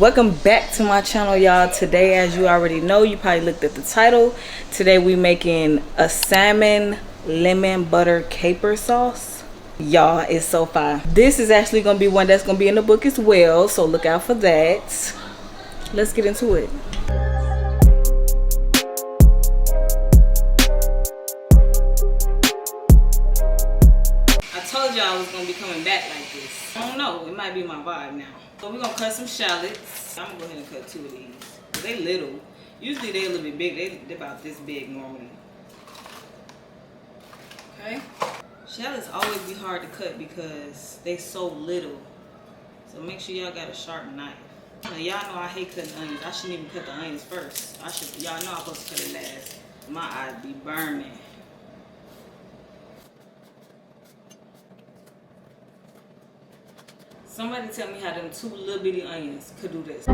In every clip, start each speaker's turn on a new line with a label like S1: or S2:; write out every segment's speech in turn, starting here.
S1: Welcome back to my channel, y'all. Today, as you already know, you probably looked at the title. Today we making a salmon lemon butter caper sauce. Y'all, it's so fire. This is actually gonna be one that's gonna be in the book as well, so look out for that. Let's get into it. I told y'all I was gonna be coming back like this. I don't know, it might be my vibe now. So we're gonna cut some shallots. I'm gonna go ahead and cut 2 of these. They little. Usually they're a little bit big. They're about this big normally. Okay. Shallots always be hard to cut because they so little. So make sure y'all got a sharp knife. Now y'all know I hate cutting onions. I shouldn't even cut the onions first. Y'all know I'm supposed to cut it last. My eyes be burning. Somebody tell me how them 2 little bitty onions could do this.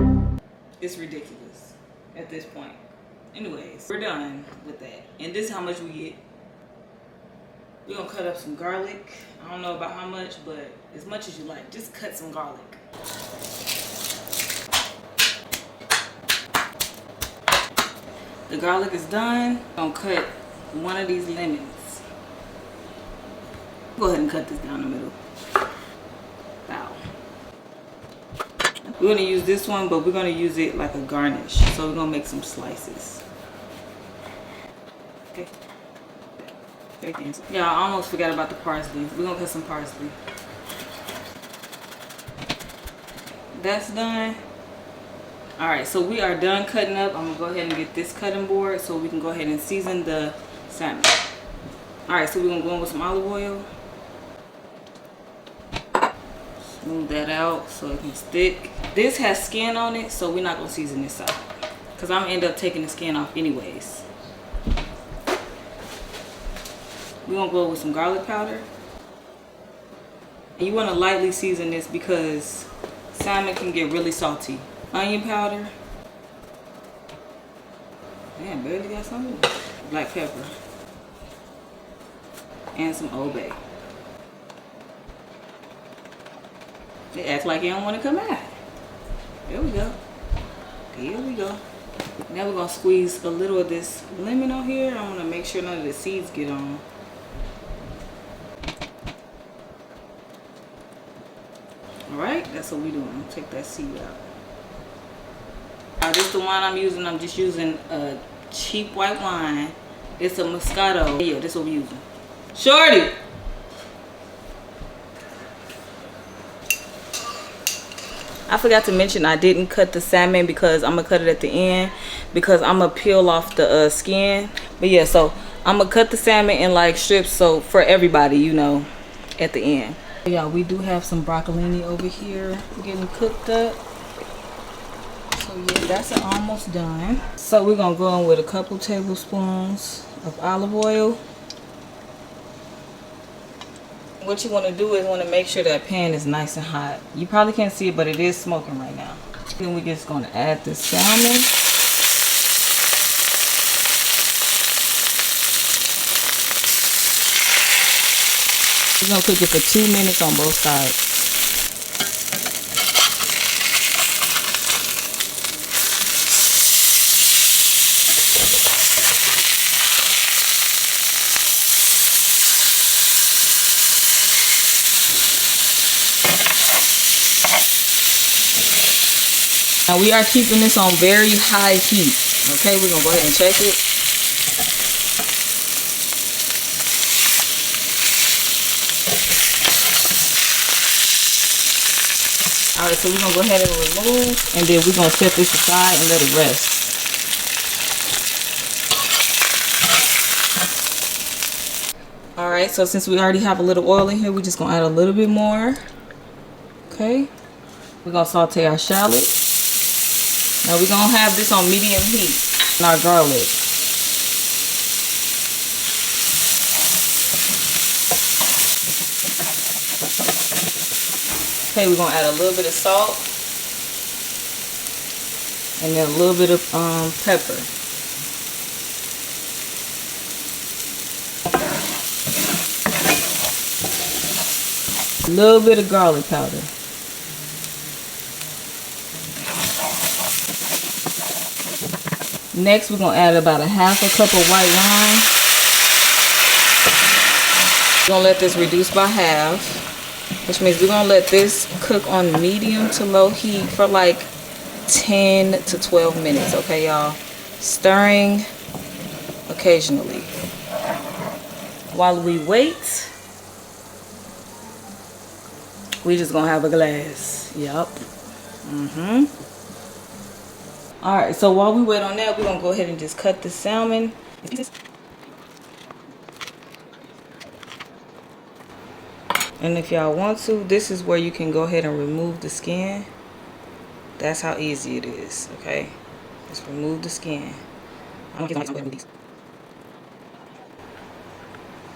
S1: It's ridiculous at this point. Anyways, we're done with that. And this is how much we get. We're gonna cut up some garlic. I don't know about how much, but as much as you like. Just cut some garlic. The garlic is done. I'm gonna cut 1 of these lemons. Go ahead and cut this down the middle. We're gonna use this one, but we're gonna use it like a garnish. So we're gonna make some slices. Okay. Yeah, I almost forgot about the parsley. We're gonna cut some parsley. That's done. Alright, so we are done cutting up. I'm gonna go ahead and get this cutting board so we can go ahead and season the salmon. Alright, so we're gonna go in with some olive oil. Smooth that out so it can stick. This has skin on it, so we're not gonna season this out because I'm gonna end up taking the skin off anyways. We're gonna go with some garlic powder. And you want to lightly season this because salmon can get really salty. Onion powder. Man, barely got some. Black pepper. And some Old Bay. They act like you don't want to come out. There we go. Here we go. Now we're going to squeeze a little of this lemon on here. I want to make sure none of the seeds get on. Alright, that's what we're doing. Take that seed out. Alright, this is the wine I'm using. I'm just using a cheap white wine. It's a Moscato. Yeah, this is what we're using. Shorty! I forgot to mention I didn't cut the salmon because I'm gonna cut it at the end because I'm gonna peel off the skin. But yeah, so I'm gonna cut the salmon in like strips so for everybody, you know, at the end. Yeah, we do have some broccolini over here getting cooked up. So yeah, that's almost done. So we're gonna go in with a couple tablespoons of olive oil. What you want to do is want to make sure that pan is nice and hot. You probably can't see it, but it is smoking right now. Then we're just going to add the salmon. We're going to cook it for 2 minutes on both sides. Now we are keeping this on very high heat. Okay, we're gonna go ahead and check it. Alright, so we're gonna go ahead and remove, and then we're gonna set this aside and let it rest. Alright, so since we already have a little oil in here, we're just gonna add a little bit more. Okay. We're gonna saute our shallots. Now we're going to have this on medium heat in our garlic. Okay, we're going to add a little bit of salt. And then a little bit of pepper. A little bit of garlic powder. Next, we're gonna add about a half a cup of white wine. We're gonna let this reduce by half, which means we're gonna let this cook on medium to low heat for like 10 to 12 minutes, okay, y'all? Stirring occasionally. While we wait, we just gonna have a glass. Yup. Alright, so while we wait on that, we're gonna go ahead and just cut the salmon. And if y'all want to, this is where you can go ahead and remove the skin. That's how easy it is, okay? Just remove the skin. Let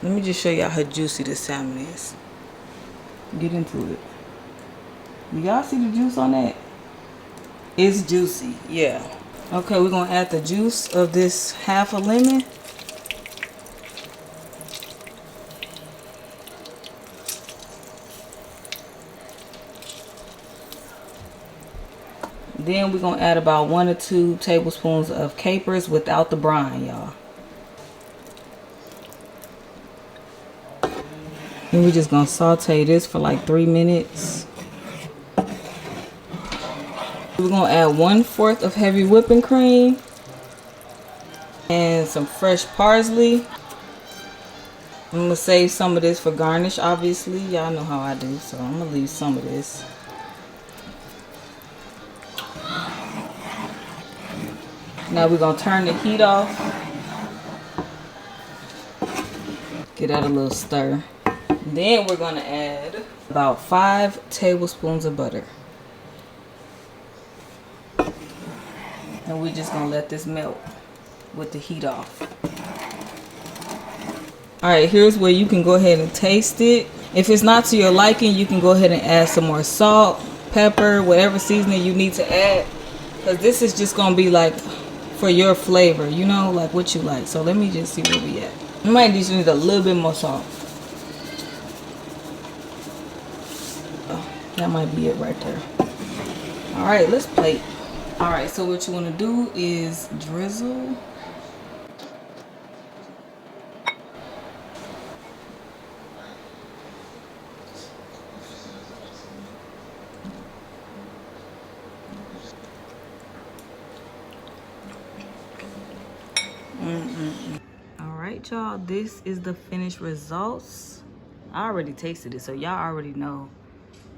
S1: me just show y'all how juicy the salmon is. Get into it. Y'all see the juice on that? It's juicy, yeah. Okay, we're gonna add the juice of this half a lemon. Then we're gonna add about 1 or 2 tablespoons of capers without the brine, y'all. And we're just gonna saute this for like 3 minutes. We're gonna add 1/4 of heavy whipping cream and some fresh parsley. I'm gonna save some of this for garnish, obviously. Y'all know how I do, so I'm gonna leave some of this. Now we're gonna turn the heat off. Get that a little stir. Then we're gonna add about 5 tablespoons of butter. And we're just gonna let this melt with the heat off. Alright, here's where you can go ahead and taste it. If it's not to your liking, you can go ahead and add some more salt, pepper, whatever seasoning you need to add. Because this is just gonna be like for your flavor, you know, like what you like. So let me just see where we at. You might just need a little bit more salt. That might be it right there. Alright, let's plate. Alright, so what you want to do is drizzle. Alright, y'all, this is the finished results. I already tasted it, so y'all already know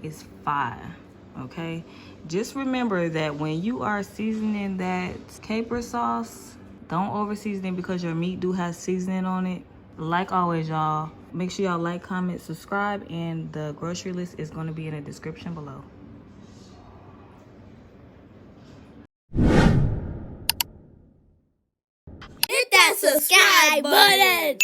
S1: it's fire. Okay, just remember that when you are seasoning that caper sauce, don't over season it because your meat do have seasoning on it. Like always, y'all, make sure y'all like, comment, subscribe, and the grocery list is going to be in the description below.
S2: Hit that subscribe button!